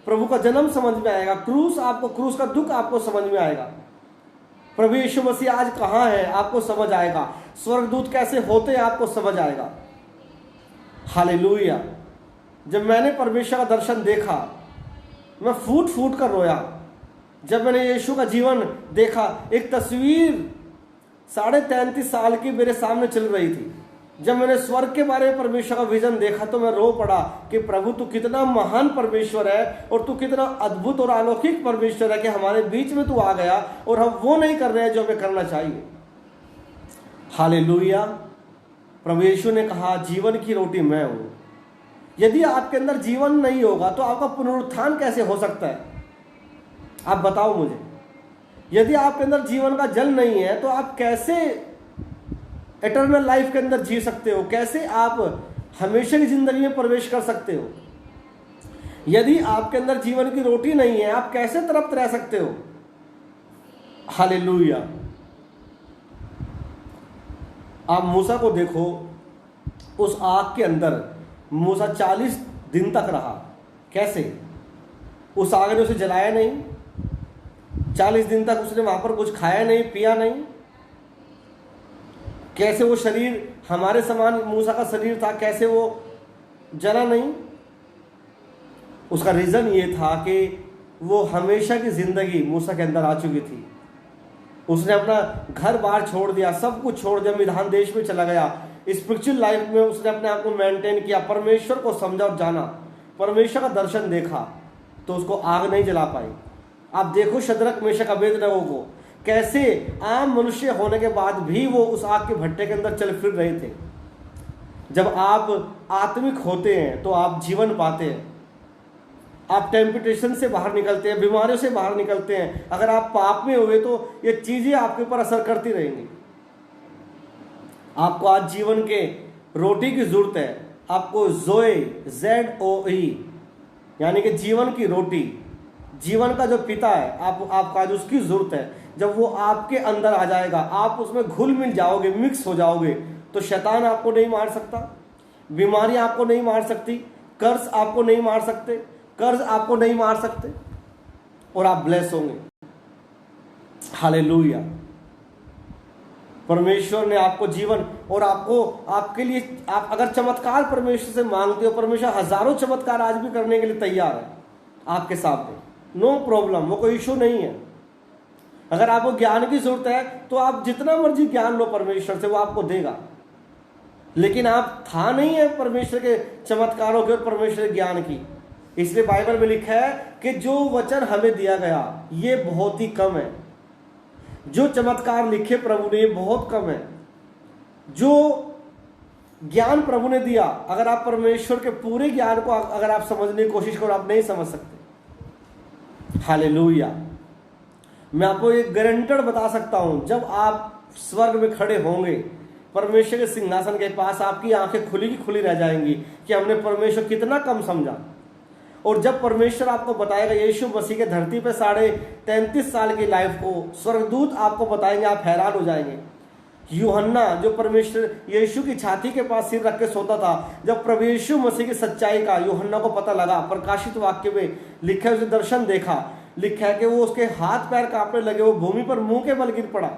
Speaker 1: प्रभु का जन्म समझ में आएगा, क्रूस का दुख आपको समझ में आएगा। प्रभु यीशु मसीह आज कहाँ है आपको समझ आएगा। स्वर्गदूत कैसे होते हैं आपको समझ आएगा। हालेलुया। जब मैंने परमेश्वर का दर्शन देखा, मैं फूट फूट कर रोया। जब मैंने यीशु का जीवन देखा, एक तस्वीर 33.5 साल की मेरे सामने चल रही थी। जब मैंने स्वर्ग के बारे में परमेश्वर का विजन देखा, तो मैं रो पड़ा कि प्रभु तू कितना महान परमेश्वर है, और तू कितना अद्भुत और अलौकिक परमेश्वर है कि हमारे बीच में तू आ गया और हम वो नहीं कर रहे हैं जो हमें करना चाहिए। हालेलुया। प्रभु यीशु ने कहा, जीवन की रोटी मैं हूं। यदि आपके अंदर जीवन नहीं होगा तो आपका पुनरुत्थान कैसे हो सकता है? आप बताओ मुझे। यदि आपके अंदर जीवन का जल नहीं है तो आप कैसे एटर्नल लाइफ के अंदर जी सकते हो? कैसे आप हमेशा की जिंदगी में प्रवेश कर सकते हो? यदि आपके अंदर जीवन की रोटी नहीं है, आप कैसे तड़पते रह सकते हो? हालेलुया। आप मूसा को देखो, उस आग के अंदर मूसा 40 दिन तक रहा। कैसे? उस आग ने उसे जलाया नहीं, 40 दिन तक उसने वहां पर कुछ खाया नहीं, पिया नहीं। कैसे वो शरीर हमारे समान मूसा का शरीर था, कैसे वो जला नहीं? उसका रीजन ये था कि वो हमेशा की जिंदगी मूसा के अंदर आ चुकी थी। उसने अपना घर बार छोड़ दिया, सब कुछ छोड़ दिया, मिधान देश में चला गया। स्पिरिचुअल लाइफ में उसने अपने आप को मेंटेन किया, परमेश्वर को समझा और जाना, परमेश्वर का दर्शन देखा, तो उसको आग नहीं जला पाई। आप देखो शद्रक मेशक अबेदनगो को, कैसे आम मनुष्य होने के बाद भी वो उस आग के भट्टे के अंदर चल फिर रहे थे। जब आप आत्मिक होते हैं तो आप जीवन पाते हैं, आप टेम्पटेशन से बाहर निकलते हैं, बीमारियों से बाहर निकलते हैं। अगर आप पाप में हुए तो ये चीजें आपके ऊपर असर करती रहेंगी। आपको आज जीवन के रोटी की जरूरत है। आपको ज़ोए ZOE यानी कि जीवन की रोटी, जीवन का जो पिता है आपका आज उसकी जरूरत है। जब वो आपके अंदर आ जाएगा, आप उसमें घुल मिल जाओगे, मिक्स हो जाओगे, तो शैतान आपको नहीं मार सकता, बीमारी आपको नहीं मार सकती, कर्ज आपको नहीं मार सकते, कर्ज आपको नहीं मार सकते, और आप ब्लेस होंगे। हालेलुया। परमेश्वर ने आपको जीवन और आपको आपके लिए, आप अगर चमत्कार परमेश्वर से मांगते हो, परमेश्वर हजारों चमत्कार आज भी करने के लिए तैयार है आपके सामने, नो प्रॉब्लम, वो कोई इशू नहीं है। अगर आपको ज्ञान की जरूरत है तो आप जितना मर्जी ज्ञान लो परमेश्वर से, वो आपको देगा। लेकिन आप था नहीं है परमेश्वर के चमत्कारों के और परमेश्वर के ज्ञान की। इसलिए बाइबल में लिखा है कि जो वचन हमें दिया गया ये बहुत ही कम है, जो चमत्कार लिखे प्रभु ने ये बहुत कम है, जो ज्ञान प्रभु ने दिया, अगर आप परमेश्वर के पूरे ज्ञान को अगर आप समझने की कोशिश करो, आप नहीं समझ सकते। हालेलुया। मैं आपको एक गारंटेड बता सकता हूं, जब आप स्वर्ग में खड़े होंगे परमेश्वर के सिंहासन के पास, आपकी आंखें खुली की खुली रह जाएंगी कि हमने परमेश्वर कितना कम समझा। और जब परमेश्वर आपको बताएगा यीशु मसीह के धरती पे 33.5 साल की लाइफ को, स्वर्गदूत आपको बताएंगे, आप हैरान हो जाएंगे। यूहन्ना जो परमेश्वर यीशु की छाती के पास सिर रख के सोता था, जब प्रभु यीशु मसीह की सच्चाई का यूहन्ना को पता लगा, प्रकाशित वाक्य में लिखा है, उसे दर्शन देखा, लिखा है कि वो उसके हाथ पैर कांपने लगे, वो भूमि पर मुंह के बल गिर पड़ा।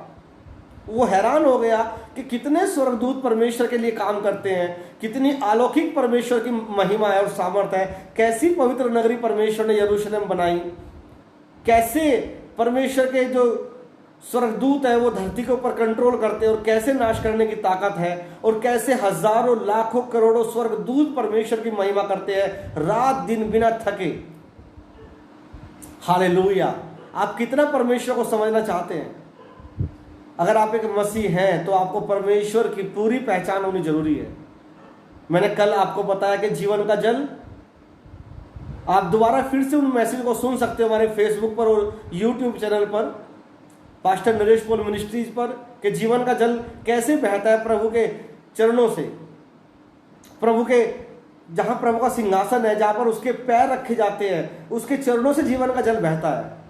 Speaker 1: वो हैरान हो गया कि कितने स्वर्गदूत परमेश्वर के लिए काम करते हैं, कितनी अलौकिक परमेश्वर की महिमा है और सामर्थ है, कैसी पवित्र नगरी परमेश्वर ने यरूशलेम बनाई, कैसे परमेश्वर के जो स्वर्गदूत है वो धरती के ऊपर कंट्रोल करते हैं और कैसे नाश करने की ताकत है, और कैसे हजारों लाखों करोड़ों स्वर्गदूत परमेश्वर की महिमा करते हैं रात दिन बिना थके। हालेलुया। आप कितना परमेश्वर को समझना चाहते हैं? अगर आप एक मसीह हैं तो आपको परमेश्वर की पूरी पहचान होनी जरूरी है। मैंने कल आपको बताया कि जीवन का जल, आप दोबारा फिर से उन मैसेज को सुन सकते हो हमारे फेसबुक पर और यूट्यूब चैनल पर, पास्टर नरेश पॉल मिनिस्ट्रीज पर, कि जीवन का जल कैसे बहता है प्रभु के चरणों से, प्रभु के, जहां प्रभु का सिंहासन है, जहां पर उसके पैर रखे जाते हैं, उसके चरणों से जीवन का जल बहता है।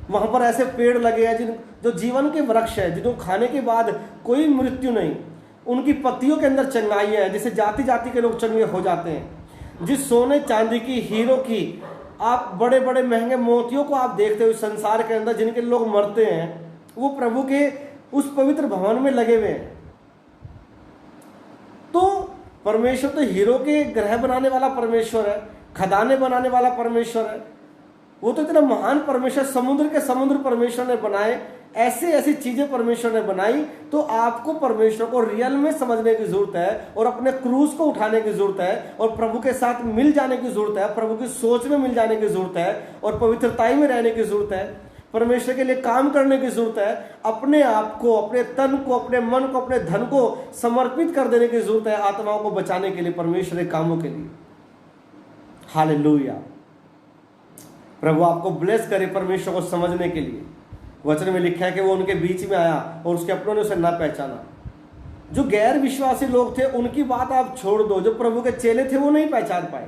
Speaker 1: वहां पर ऐसे पेड़ लगे हैं जो जीवन के वृक्ष है, जिनको खाने के बाद कोई मृत्यु नहीं, उनकी पत्तियों के अंदर चंगाई है, जिसे जाति जाति के लोग चंगे हो जाते हैं। जिस सोने चांदी की, हीरो की, आप बड़े बड़े महंगे मोतियों को आप देखते हो संसार के अंदर, जिनके लोग मरते हैं, वो प्रभु के उस पवित्र भवन में लगे हुए हैं। तो परमेश्वर तो हीरो के ग्रह बनाने वाला परमेश्वर है, खदाने बनाने वाला परमेश्वर है। वो तो इतना महान परमेश्वर, समुद्र के समुद्र परमेश्वर ने बनाए, ऐसी ऐसी चीजें परमेश्वर ने बनाई। तो आपको परमेश्वर को रियल में समझने की जरूरत है, और अपने क्रूज को उठाने की जरूरत है, और प्रभु के साथ मिल जाने की जरूरत है, प्रभु की सोच में मिल जाने की जरूरत है, और पवित्रताई में रहने की जरूरत है, परमेश्वर के लिए काम करने की जरूरत है। अपने आप को, अपने तन को, अपने मन को, अपने धन को समर्पित कर देने की जरूरत है आत्माओं को बचाने के लिए, परमेश्वर के कामों के लिए। हालेलुया। प्रभु आपको ब्लेस करे परमेश्वर को समझने के लिए। वचन में लिखा है कि वो उनके बीच में आया और उसके अपनों ने उसे ना पहचाना। जो गैर विश्वासी लोग थे उनकी बात आप छोड़ दो, जो प्रभु के चेले थे वो नहीं पहचान पाए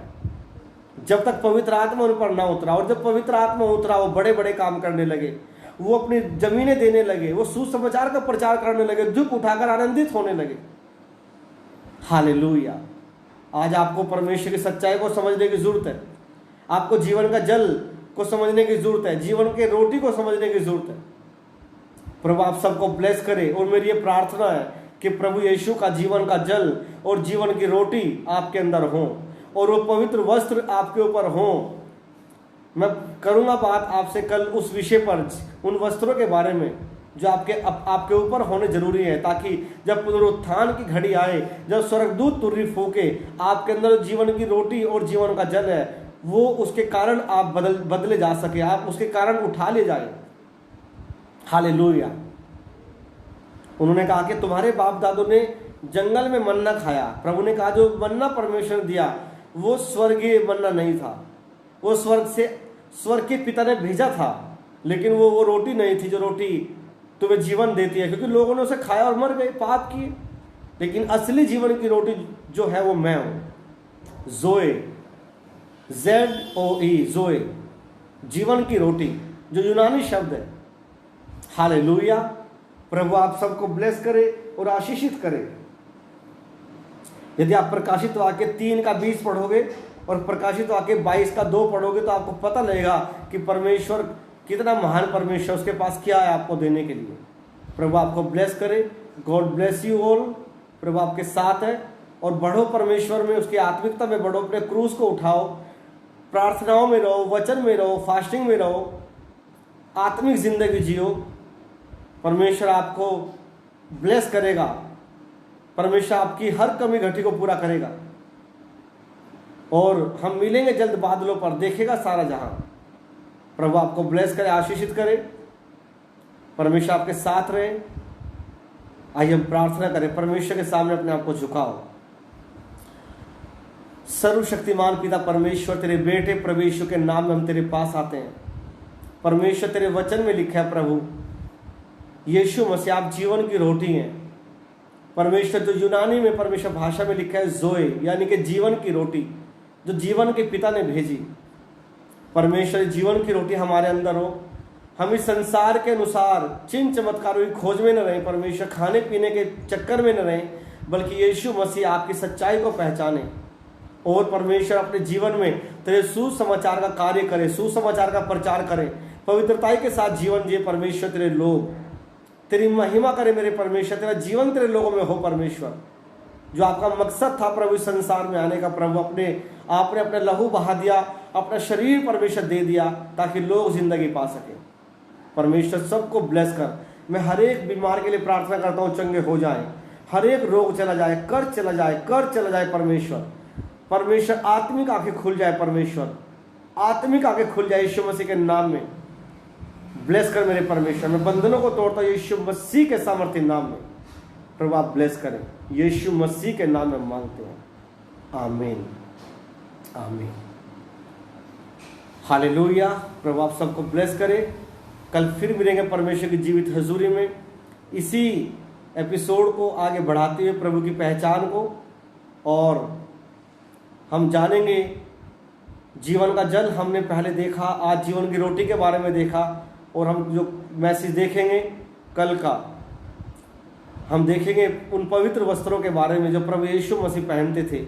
Speaker 1: जब तक पवित्र आत्मा उन पर ना उतरा। और जब पवित्र आत्मा उतरा, वो बड़े बड़े काम करने लगे, वो अपनी जमीनें देने लगे, वो सुसमाचार का प्रचार करने लगे, धूप उठाकर आनंदित होने लगे। हालेलुया। आज आपको परमेश्वर की सच्चाई को समझने की जरूरत है। आपको जीवन का जल को समझने की जरूरत है, जीवन के रोटी को समझने की जरूरत है। प्रभु आप सबको ब्लेस करे। और मेरी ये प्रार्थना है कि प्रभु यीशु का जीवन का जल और जीवन की रोटी आपके अंदर हो और वो पवित्र वस्त्र आपके ऊपर हो। मैं करूंगा बात आपसे कल उस विषय पर, उन वस्त्रों के बारे में जो आपके ऊपर होने जरूरी है, ताकि जब पुनरुत्थान की घड़ी आए, जब स्वर्गदूत तुर्री फूके, आपके अंदर जीवन की रोटी और जीवन का जल है, वो उसके कारण आप बदले जा सके, आप उसके कारण उठा ले जाए। हालेलुया। उन्होंने कहा कि तुम्हारे बाप दादों ने जंगल में मन्ना खाया। प्रभु ने कहा जो मन्ना परमेश्वर ने दिया वो स्वर्गीय मन्ना नहीं था, वो स्वर्ग के पिता ने भेजा था, लेकिन वो रोटी नहीं थी जो रोटी तुम्हें जीवन देती है, क्योंकि लोगों ने उसे खाया और मर गए, पाप किए। लेकिन असली जीवन की रोटी जो है वो मैं हूं। जोए, ZOE, जोए, जीवन की रोटी, जो यूनानी शब्द है। हालेलुया। प्रभु आप सबको ब्लेस करे और आशीषित करे। यदि आप प्रकाशित वाक्य 3:20 पढ़ोगे और प्रकाशित वाक्य 22:2 पढ़ोगे तो आपको पता लगेगा कि परमेश्वर कितना महान परमेश्वर, उसके पास क्या है आपको देने के लिए। प्रभु आपको ब्लेस करे। God bless you all. प्रभु आपके साथ है और बढ़ो परमेश्वर में, उसकी आत्मिकता में बढ़ो, अपने क्रूस को उठाओ, प्रार्थनाओं में रहो, वचन में रहो, फास्टिंग में रहो, आत्मिक जिंदगी जियो। परमेश्वर आपको ब्लेस करेगा। परमेश्वर आपकी हर कमी घटी को पूरा करेगा और हम मिलेंगे जल्द बादलों पर, देखेगा सारा जहां। प्रभु आपको ब्लेस करे, आशीषित करे। परमेश्वर आपके साथ रहे। आइए हम प्रार्थना करें। परमेश्वर के सामने अपने आप को झुकाओ। सर्वशक्तिमान पिता परमेश्वर, तेरे बेटे प्रभु यीशु के नाम में हम तेरे पास आते हैं। परमेश्वर तेरे वचन में लिखा है प्रभु यीशु मसीह आप जीवन की रोटी हैं। परमेश्वर जो यूनानी में परमेश्वर भाषा में लिखा है जोए, यानी कि जीवन की रोटी, जो जीवन के पिता ने भेजी। परमेश्वर जीवन की रोटी हमारे अंदर हो। हम इस संसार के अनुसार चिन्ह चमत्कारों की खोज में न रहें, परमेश्वर खाने पीने के चक्कर में न रहें, बल्कि यीशु मसीह आपकी सच्चाई को पहचाने और परमेश्वर अपने जीवन में तेरे सुसमाचार का कार्य करे, सुसमाचार का प्रचार करें, पवित्रताई के साथ जीवन जिए। परमेश्वर तेरे लोग तेरी महिमा करे मेरे परमेश्वर, तेरा जीवन तेरे लोगों में हो। परमेश्वर जो आपका मकसद था प्रभु इस संसार में आने का, प्रभु आपने अपना लहू बहा दिया, अपना शरीर परमेश्वर दे दिया ताकि लोग जिंदगी पा सके। परमेश्वर सबको ब्लेस कर। मैं हर एक बीमार के लिए प्रार्थना करता हूँ चंगे हो जाए, हर एक रोग चला जाए, कर्ज चला जाए, कर्ज चला जाए। परमेश्वर आत्मिक आंखें खुल जाए, परमेश्वर आत्मिक आंखें खुल जाए यीशु मसीह के नाम में। ब्लेस कर मेरे परमेश्वर। मैं बंधनों को तोड़ता हूँ यीशु मसीह के सामर्थ्य नाम में। प्रभु आप ब्लेस करें, यीशु मसीह के नाम में मांगते हैं, आमीन आमीन। हालेलुया। प्रभु आप सबको ब्लेस करे। कल फिर मिलेंगे परमेश्वर की जीवित हजूरी में, इसी एपिसोड को आगे बढ़ाते हुए प्रभु की पहचान को, और हम जानेंगे जीवन का जल हमने पहले देखा, आज जीवन की रोटी के बारे में देखा, और हम जो मैसेज देखेंगे कल का, हम देखेंगे उन पवित्र वस्त्रों के बारे में जो प्रभु यीशु मसीह पहनते थे।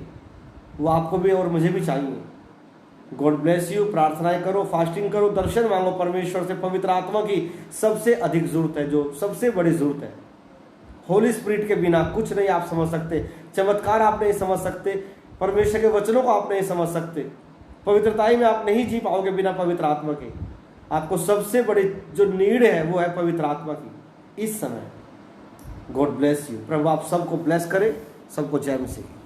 Speaker 1: वो आपको भी और मुझे भी चाहिए। God bless you. प्रार्थनाएं करो, फास्टिंग करो, दर्शन मांगो परमेश्वर से। पवित्र आत्मा की सबसे अधिक जरूरत है, जो सबसे बड़ी जरूरत है। होली स्पिरिट के बिना कुछ नहीं आप समझ सकते, चमत्कार आप नहीं समझ सकते, परमेश्वर के वचनों को आप नहीं समझ सकते, पवित्रताई में आप नहीं जी पाओगे बिना पवित्र आत्मा के। आपको सबसे बड़ी जो नीड है वो है पवित्र आत्मा की इस समय। God bless you. प्रभु आप सबको ब्लेस करे। सबको जय मसीह।